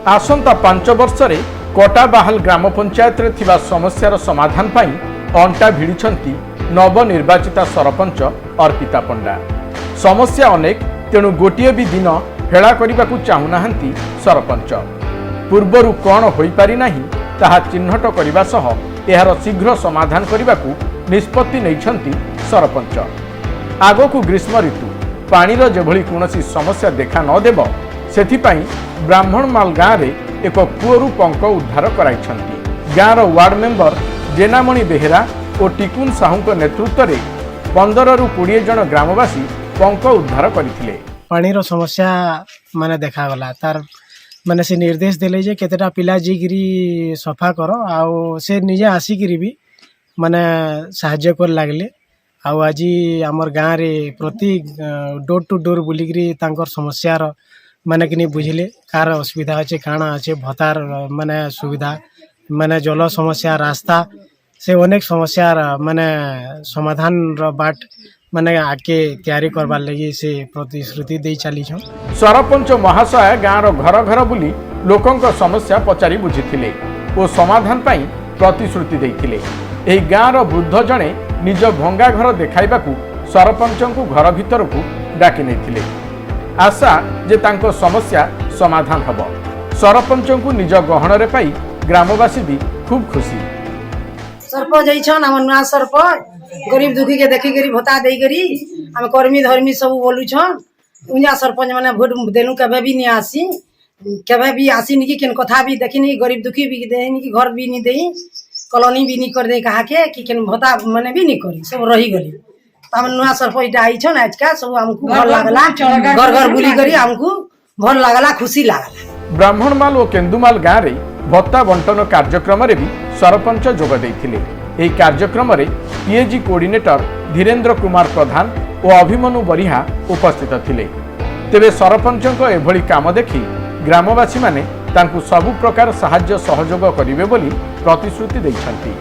आसंता 5 वर्ष रे कोटाबाहाल ग्राम पंचायत रे थिबा समस्यार समाधान पाई अंटा भिड़िछंती नवनिर्वाचिता सरपंच अर्पिता पंडा। समस्या अनेक तेणु गोटे भी दिन हेला करने चाहूनाहांती सरपंच। पूर्वरु कौन हो पारि नाही ताहा चिन्हट करने सह एहार शीघ्र समाधान करने को निष्पत्ति नैछंती सरपंच। आगकू ग्रीष्म ऋतु पानीर जेभली कौनसी समस्या देखा न देव सेथिपाई ब्राह्मणमाल गाँव में एक कूअरु पंक उद्धार कराइछंती। गाँवर वार्ड मेंबर जेनामणि बेहेरा और टिकुन साहू नेतृत्व में 15 रु 20 जन ग्रामवासी पंक उद्धार करथिले। पानीर समस्या माने देखागला तार माने से निर्देश देले जे केतेटा पिला जीगिरी सफा करो आउ से निजे आसिकिरी भी माने साहाय्य कर लागले। आउ आज आमर गाँव रे प्रति डोर टू डोर बुलिकरी तांकर समस्यार माने कि बुझिले कार असुविधा अच्छे काଣା अच्छे भत्तार माने सुविधा माने जल समस्या रास्ता से अनेक समस्या माने समाधान बाट माने आके तैयारी करबार लगी से प्रतिश्रुति दे चली छ। सरपंच महाशय गाँव घर घर बुली लोकंक समस्या पचारि बुझिथिले और समाधान पाई प्रतिश्रुति देइथिले। एही गाँव वृद्ध जणे निज भंगा घर देखाइबाकू सरपंचंकू घर भितर को डाकी नैथिले। आशा जे तांको समस्या समाधान हब। सरपंचंकू निज गहण रे पाई ग्रामवासी भी खूब खुशी। सरपंच जइछन हमर नुआ सरपंच गरीब दुखी के देखि करी भत्ता देई करी हम कर्मी धर्मी सब बोलू छन। उन्या सरपंच माने भोट देलु कबे भी नहीं आसी कबे भी आसी नहीं केन कथा भी देखि नहीं गरीब दुखी भी देनी कि घर भी नहीं देई कॉलोनी भी नहीं कर दे कहा के कि केन भत्ता माने भी नहीं करी सब रही गली। हम नुआ सरपंच आई छन आज का सब हमको भल लागला घर घर बुली करी हमको भल लागला खुशी लागला। ब्राह्मणमाल और केन्दुमाल गाँव रे भत्ता बंटन कार्यक्रम रे भी सरपंच जोग देइथिले। एही कार्यक्रम रे पीएजी कोऑर्डिनेटर धीरेन्द्र कुमार प्रधान और अभिमनु बरिहा उपस्थित थिले। तेबे सरपंचक एभली काम देखि ग्रामवासी माने तांकु सबु प्रकार सहाय्य सहयोग करिवे बोली प्रतिश्रुति दैछंती।